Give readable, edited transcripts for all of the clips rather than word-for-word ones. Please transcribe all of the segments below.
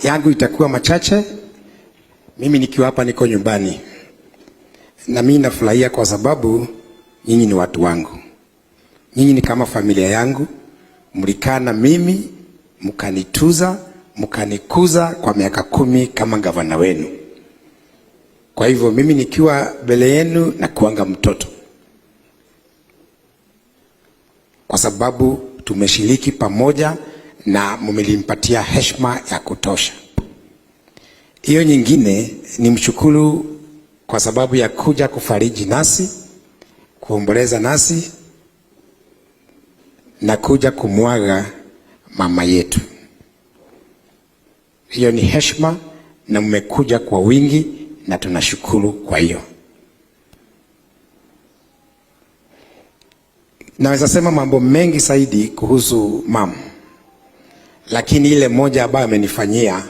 Yangu itakuwa machache. Mimi nikiwa hapa niko nyumbani. Na mimi nafurahia kwa sababu nyinyi ni watu wangu. Nyinyi ni kama familia yangu. Mlikaa na mimi, mkanituza, mkanikuza kwa miaka 10 kama gavana wenu. Kwa hivyo mimi nikiwa mbele yenu na kuanga mtoto. Kwa sababu tumeshiriki pamoja na mmelimpatia heshima ya kutosha. Hiyo nyingine ni mshukuru kwa sababu ya kuja kufariji nasi, kuomboleza nasi na kuja kumwaga mama yetu. Hiyo ni heshima na mmekuja kwa wingi na tunashukuru kwa hiyo. Naweza sema mambo mengi zaidi kuhusu mama. Lakini ile moja ambayo amenifanyia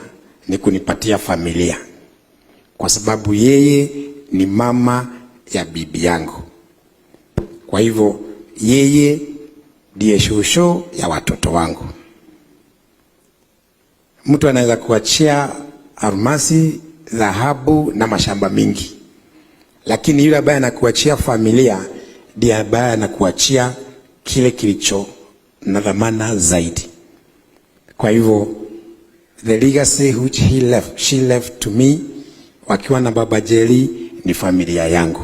ni kunipatia familia. Kwa sababu yeye ni mama ya bibi yangu. Kwa hivyo yeye ndiye shosho ya watoto wangu. Mtu anaweza kuachia almasi, dhahabu na mashamba mingi. Lakini yule ambaye anakuachia familia ndiye ambaye anakuachia kile kilicho na dhamana zaidi. Kwa hivyo the legacy which she left to me wakiwa na baba Jerry ni familia yangu.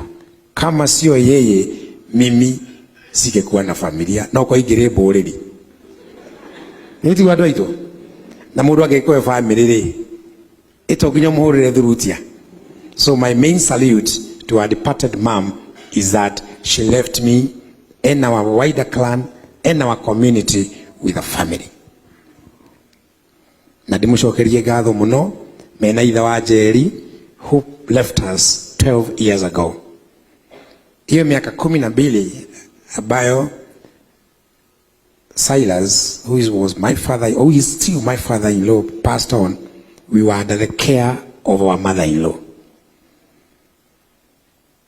Kama sio yeye mimi singekuwa na familia na kwa igirebo already. Niti wadu ito na mundu angekuwa family ri ito ginya muhurire thurutia. So my main salute to our departed mom is that she left me and our wider clan and our community with a family. Na ndimushokerie ngatho muno mena ithe wa Jerry who left us 12 years ago. Hiyo miaka 12 ambayo Silas, who was my father, who is still my father-in-law, passed on, we were under the care of our mother-in-law.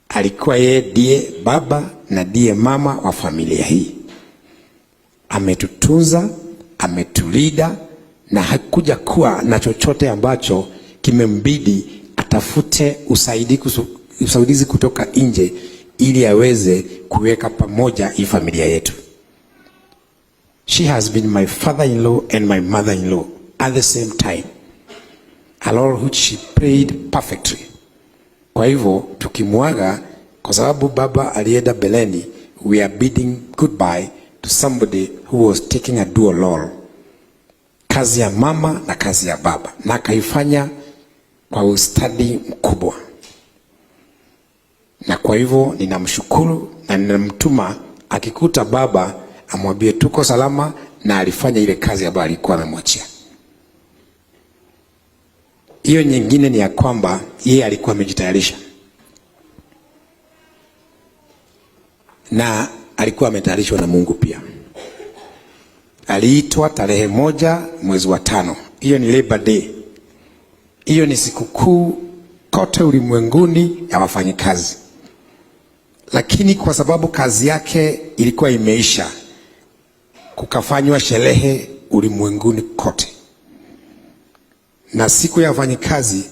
Alikuwa yeye ndiye baba na ndiye mama wa familia hii. Ametutunza, ametulida na hakuja kuwa na chochote ambacho kimembidi atafute usaidizi kutoka nje ili aweze kuweka pamoja hii familia yetu. She has been my father-in-law and my mother-in-law at the same time, a role which she played perfectly. Kwa hivyo tukimwaga, kwa sababu baba alienda beleni, we are bidding goodbye to somebody who was taking a dual role. Kazi ya mama na kazi ya baba, na akaifanya kwa ustadi mkubwa. Na kwa hivyo ninamshukuru na ninamtuma akikuta baba amwambie tuko salama, na alifanya ile kazi ambayo alikuwa amemwachia. Hiyo nyingine ni ya kwamba yeye alikuwa amejitayarisha. Na alikuwa ametayarishwa na Mungu pia. Aliitwa tarehe 1 mwezi wa 5. Hiyo ni Labor Day. Hiyo ni sikukuu kote ulimwenguni ya wafanyikazi. Lakini kwa sababu kazi yake ilikuwa imeisha, kukafanywa sherehe ulimwenguni kote. Na siku ya wafanyikazi,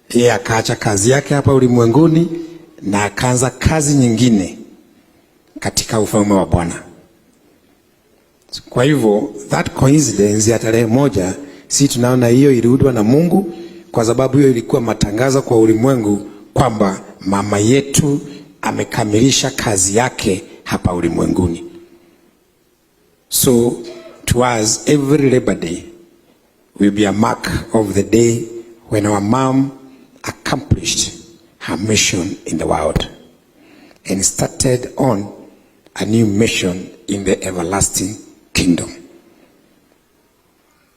yeye akaacha kazi yake hapa ulimwenguni na akaanza kazi nyingine katika ufalme wa Bwana. Kwa hivyo that coincidence ya tarehe 1, si tunaona hiyo iliudwa na Mungu, kwa sababu hiyo ilikuwa matangazo kwa ulimwengu kwamba mama yetu amekamilisha kazi yake hapa ulimwenguni. So to us, every Labor Day will be a mark of the day when our mom accomplished her mission in the world and started on a new mission in the everlasting kingdom.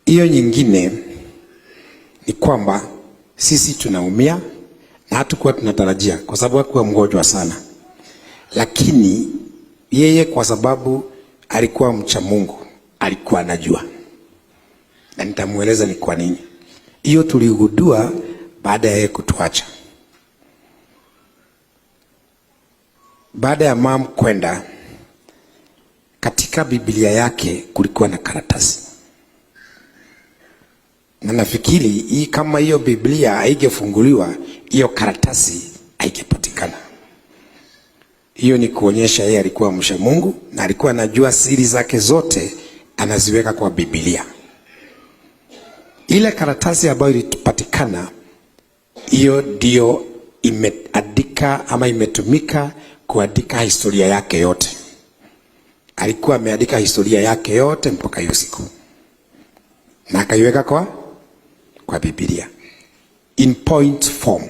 Hiyo nyingine ni kwamba sisi tunaumia na hatukuwa tunatarajia, kwa sababu hakuwa mgonjwa sana. Lakini yeye kwa sababu alikuwa mcha Mungu, alikuwa anajua. Na nitamueleza ni kwa nini. Hiyo tuligundua baada ya yeye kutuacha. Baada ya mom kwenda, katika Biblia yake kulikuwa na karatasi. nafikiri hii kama hiyo Biblia haigefunguliwa, hiyo karatasi haigepatikana. Hiyo ni kuonyesha yeye alikuwa mcha Mungu na alikuwa anajua siri zake zote anaziweka kwa Biblia. Ile karatasi ambayo ilipatikana, hiyo ndio imeandika ama imetumika kuandika historia yake yote. Alikuwa ameandika historia yake yote mpaka hiyo siku, na akaiweka kwa Biblia in point form.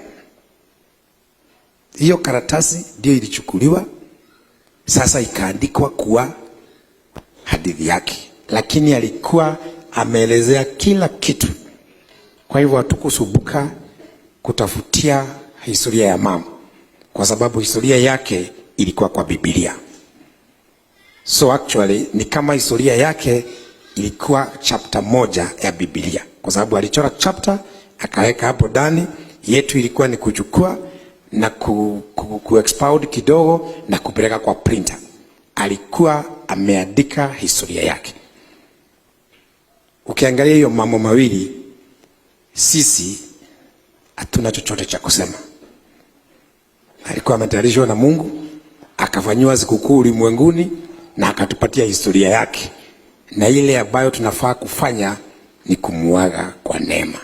Hiyo karatasi ndio ilichukuliwa sasa ikaandikwa kuwa hadithi yake, lakini alikuwa ameelezea kila kitu. Kwa hivyo hatukusumbuka kutafutia historia ya mama, kwa sababu historia yake ilikuwa kwa Biblia. So actually ni kama historia yake ilikuwa chapter moja ya Biblia, kwa sababu alichora chapter akaweka hapo ndani. Yetu ilikuwa ni kuchukua na expound kidogo na kupeleka kwa printer. Alikuwa ameandika historia yake. Ukiangalia hiyo mambo mawili, sisi hatuna chochote cha kusema. Alikuwa ametayarishwa na Mungu, akafanywa sikukuu ulimwenguni na akatupatia historia yake, na ile ambayo tunafaa kufanya ni kumuaga kwa neema.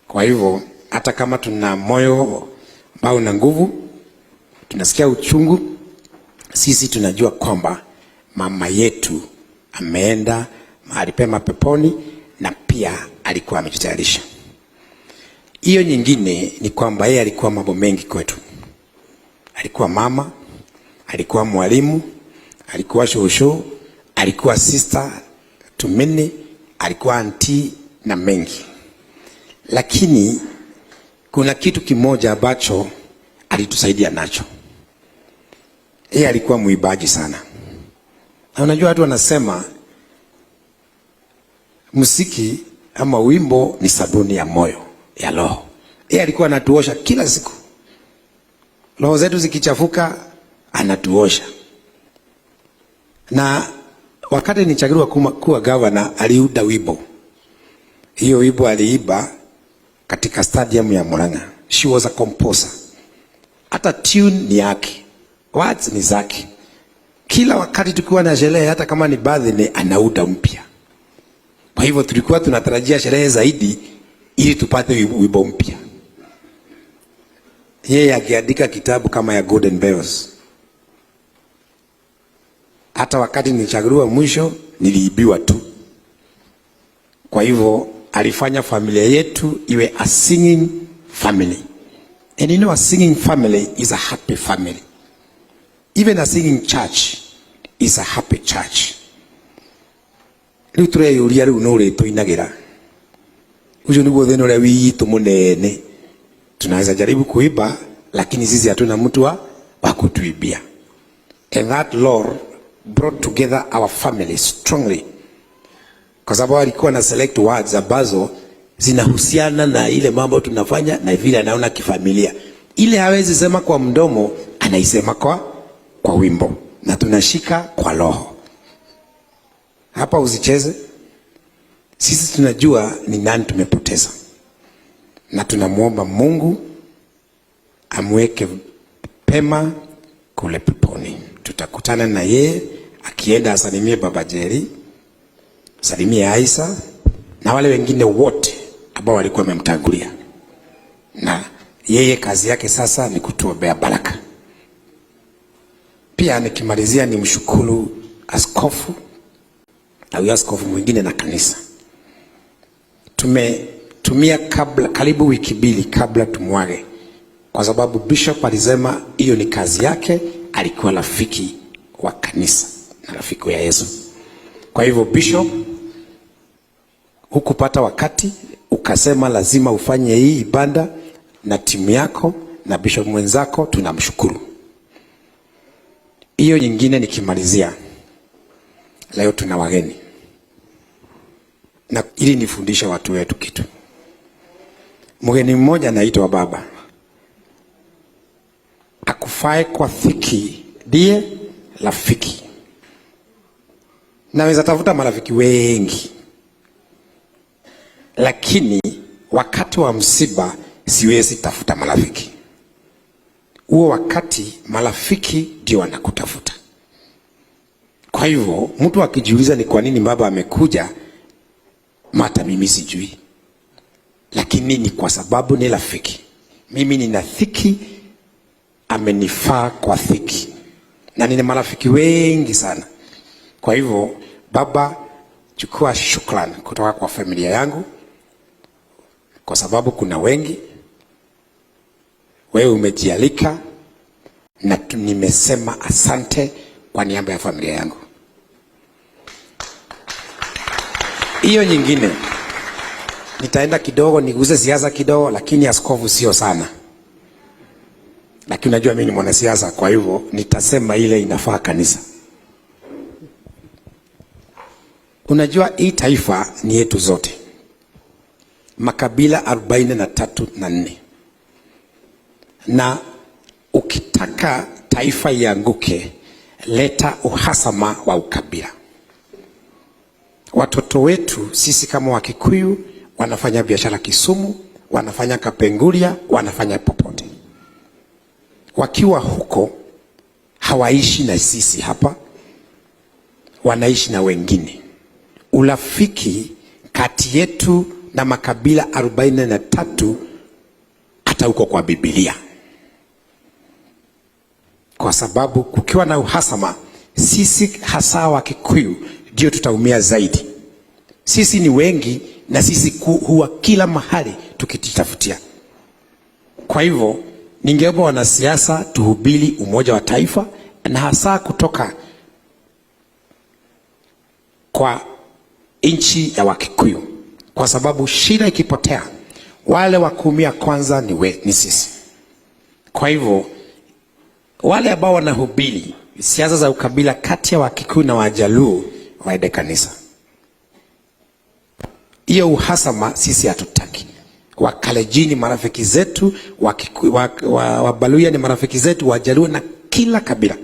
Kwa hivyo hata kama tuna moyo ambao na nguvu, tunasikia uchungu, sisi tunajua kwamba mama yetu ameenda mahali pema peponi, na pia alikuwa amejitayarisha. Hiyo nyingine ni kwamba yeye alikuwa mambo mengi kwetu. Alikuwa mama, alikuwa mwalimu, alikuwa shosho, alikuwa sister to many, alikuwa auntie na mengi. Lakini kuna kitu kimoja ambacho alitusaidia nacho. Yeye alikuwa muibaji sana. Na unajua watu wanasema muziki ama wimbo ni sabuni ya moyo, ya roho. Yeye alikuwa anatuosha kila siku. Roho zetu zikichafuka anatuosha. Na wakati nichaguliwa kuwa governor, aliuda wimbo. Hiyo wimbo aliiba katika stadium ya Murang'A. She was a composer. Hata tune ni yake, words ni zake. Kila wakati tukiwa na sherehe, hata kama ni birthday, anauda mpya. Kwa hivyo tulikuwa tunatarajia sherehe zaidi ili tupate wimbo mpya. Yeye akiandika kitabu kama ya Golden Bells. Hata wakati nilichaguliwa mwisho, niliibiwa tu. Kwa hivyo alifanya familia yetu iwe a singing family. And you know, a singing family is a happy family. Even a singing church is a happy church. Riu tureyuria riu no ri tuinagira. Ucio niguo thina uria witu munene. Tunaweza jaribu kuiba, lakini sisi hatuna mtu wa kutuibia. And that Lord brought together our family strongly. Kwa sababu alikuwa na select words ambazo zinahusiana na ile mambo tunafanya na vile anaona kifamilia. Ile hawezi sema kwa mdomo, anaisema kwa wimbo, na tunashika kwa roho. Hapa usicheze. Sisi tunajua ni nani tumepoteza, na tunamuomba Mungu amweke pema kule peponi. Tutakutana na yeye akienda asalimie Baba Jerry, salimie Aisa na wale wengine wote ambao walikuwa wamemtangulia. Na yeye kazi yake sasa ni kutuombea baraka. Pia nikimalizia ni mshukuru askofu na askofu mwingine na kanisa. Tumetumia karibu wiki mbili kabla tumwage, kwa sababu bishop alisema hiyo ni kazi yake. Alikuwa rafiki wa kanisa na rafiki wa Yesu. Kwa hivyo bishop, hukupata wakati, ukasema lazima ufanye hii ibada na timu yako na bishop mwenzako, tunamshukuru. Hiyo nyingine nikimalizia, leo tuna wageni. Na ili nifundisha watu wetu kitu. Mgeni mmoja anaitwa baba. Akufae kwa dhiki ndiye rafiki. Naweza tafuta marafiki wengi, lakini wakati wa msiba siwezi tafuta marafiki. Huo wakati marafiki ndio wanakutafuta. Kwa hivyo mtu akijiuliza ni kwa nini baba amekuja, hata mimi sijui, lakini ni kwa sababu ni rafiki. Mimi nina dhiki, amenifaa kwa dhiki, na nina marafiki wengi sana. Kwa hivyo baba, chukua shukrani kutoka kwa familia yangu, kwa sababu kuna wengi. Wewe umejialika na nimesema asante kwa niaba ya familia yangu. Hiyo nyingine nitaenda kidogo niguze siasa kidogo, lakini askofu sio sana. Lakini unajua mimi ni mwanasiasa, kwa hivyo nitasema ile inafaa kanisa. Unajua hii taifa ni yetu zote. Makabila 43 na 4. Na ukitaka taifa ianguke, leta uhasama wa ukabila. Watoto wetu sisi kama Wakikuyu wanafanya biashara Kisumu, wanafanya Kapenguria, wanafanya popote. Wakiwa huko hawaishi na sisi hapa, wanaishi na wengine. Urafiki kati yetu na makabila 43 hata huko kwa Biblia. Kwa sababu kukiwa na uhasama, sisi hasa Wakikuyu ndio tutaumia zaidi. Sisi ni wengi na sisi huwa kila mahali tukijitafutia. Kwa hivyo ningeomba wanasiasa tuhubiri umoja wa taifa, na hasa kutoka kwa nchi ya Wakikuyu, kwa sababu shida ikipotea, wale wakuumia kwanza ni sisi. Kwa hivyo wale ambao wanahubiri siasa za ukabila kati ya Wakikuyu na Wajaluo waende kanisa. Hiyo uhasama sisi hatutaki. Wakalejini marafiki zetu, Wabaluya ni marafiki zetu, Wajaluo na kila kabila.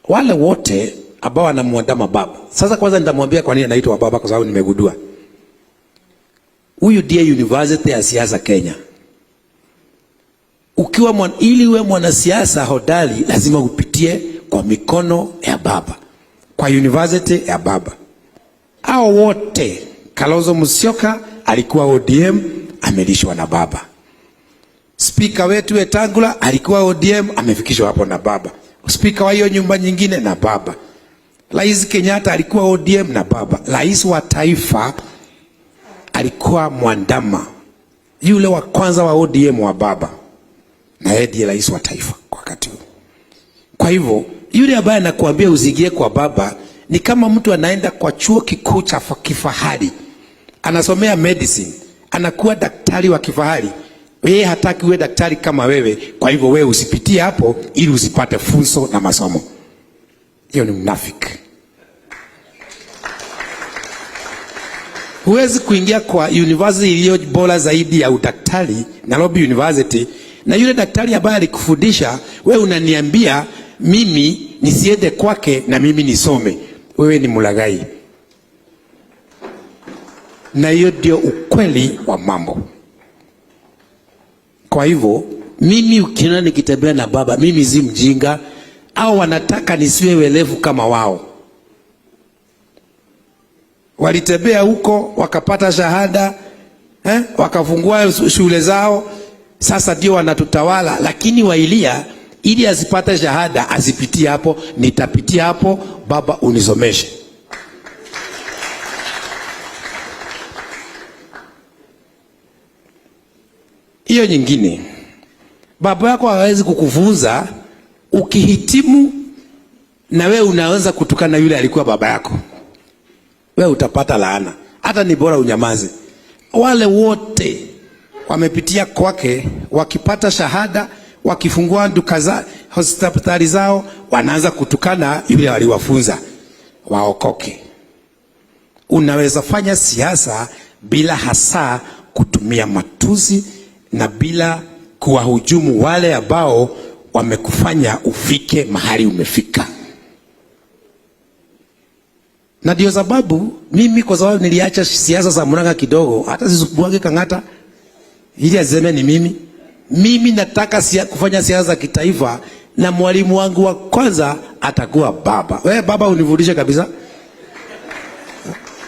Wale wote ambao wanamuandama baba. Sasa kwanza nitamwambia kwa nini anaitwa baba, kwa sababu nimegundua. Huyu ndiye university ya siasa Kenya. Ili uwe mwanasiasa hodari lazima upitie kwa mikono ya baba, kwa university ya baba. Hao wote, Kalonzo Musyoka alikuwa ODM, amelishwa na baba. Speaker wetu Wetangula alikuwa ODM, amefikishwa hapo na baba. Speaker wa hiyo nyumba nyingine na baba. Rais Kenyatta alikuwa ODM na baba. Rais wa taifa alikuwa Mwandama, yule wa kwanza wa ODM wa baba, na yeye ndiye rais wa taifa kwa wakati huo. Kwa hivyo yule ambaye anakuambia usigie kwa baba ni kama mtu anaenda kwa chuo kikuu cha kifahari, anasomea medicine, anakuwa daktari wa kifahari. Yeye hataki uwe daktari kama wewe, kwa hivyo wewe usipitie hapo ili usipate funzo na masomo. Hiyo ni mnafiki. Huwezi kuingia kwa university iliyo bora zaidi ya udaktari, Nairobi University, na yule daktari ambaye alikufundisha wewe unaniambia mimi nisiende kwake na mimi nisome. Wewe ni mulaghai. Na hiyo ndio ukweli wa mambo. Kwa hivyo mimi ukiona nikitembea na baba, mimi si mjinga, au wanataka nisiwe welevu kama wao. Walitembea huko wakapata shahada, wakafungua shule zao, sasa ndio wanatutawala. Lakini wa Iria, ili asipate shahada asipitie hapo, nitapitia hapo, baba unisomeshe. Hiyo nyingine, baba yako hawezi kukufunza. Ukihitimu na wewe unaweza kutukana yule alikuwa baba yako, wewe utapata laana. Hata ni bora unyamaze. Wale wote wamepitia kwake, wakipata shahada, wakifungua duka za hospitali zao, wanaanza kutukana yule waliwafunza. Waokoke. Unaweza fanya siasa bila hasa kutumia matusi na bila kuwahujumu wale ambao wamekufanya ufike mahali umefika. Na ndio sababu mimi, kwa sababu niliacha siasa za Murang'A kidogo, hata zisubuage Kang'ata ili aseme ni mimi nataka kufanya siasa za kitaifa, na mwalimu wangu wa kwanza atakuwa baba. Wewe baba unifundishe kabisa,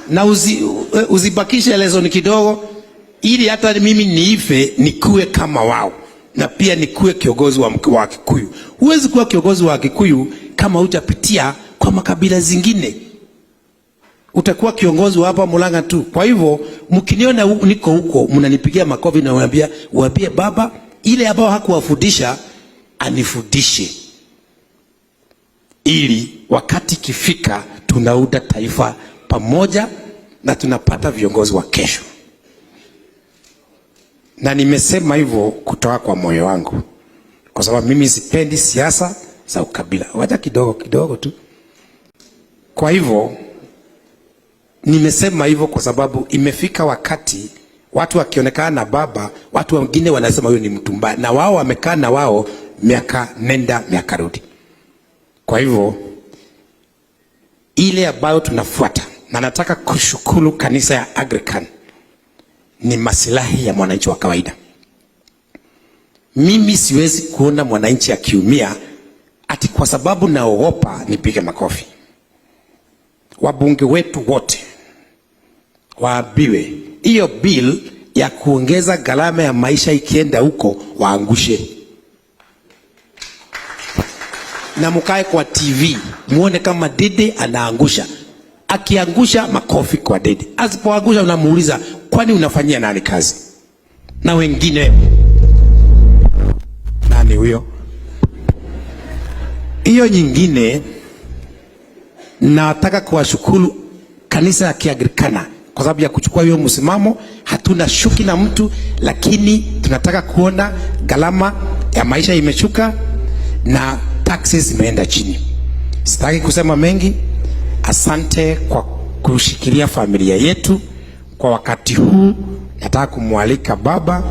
na uzibakishe lesson kidogo, ili hata mimi niife nikue kama wao, na pia nikue kiongozi wa Kikuyu. Huwezi kuwa kiongozi wa Kikuyu kama hujapitia kwa makabila zingine. Utakuwa kiongozi wa hapa Murang'A tu. Kwa hivyo mkiniona niko huko, mnanipigia makofi na waambie baba ile ambao hakuwafundisha anifundishe, ili wakati kifika tunauda taifa pamoja na tunapata viongozi wa kesho. Na nimesema hivyo kutoka kwa moyo wangu, kwa sababu mimi sipendi siasa za ukabila, wacha kidogo tu. Kwa hivyo nimesema hivyo kwa sababu imefika wakati watu wakionekana na baba, watu wengine wanasema huyo ni mtu mbaya, na wao wamekaa na wao miaka nenda miaka rudi. Kwa hivyo ile ambayo tunafuata, na nataka kushukuru kanisa ya Anglican, ni maslahi ya mwananchi wa kawaida. Mimi siwezi kuona mwananchi akiumia ati kwa sababu naogopa nipige makofi. Wabunge wetu wote waambiwe hiyo bill ya kuongeza gharama ya maisha ikienda huko waangushe, na mkae kwa TV muone kama Dede anaangusha. Akiangusha makofi kwa Dede, asipoangusha unamuuliza kwani unafanyia nani kazi? Na wengine nani huyo? Hiyo nyingine, nataka kuwashukuru kanisa ya Kianglikana kwa sababu ya kuchukua hiyo msimamo. Hatuna shuki na mtu, lakini tunataka kuona gharama ya maisha imeshuka na taxes zimeenda chini. Sitaki kusema mengi. Asante kwa kushikilia familia yetu kwa wakati huu. Nataka kumwalika baba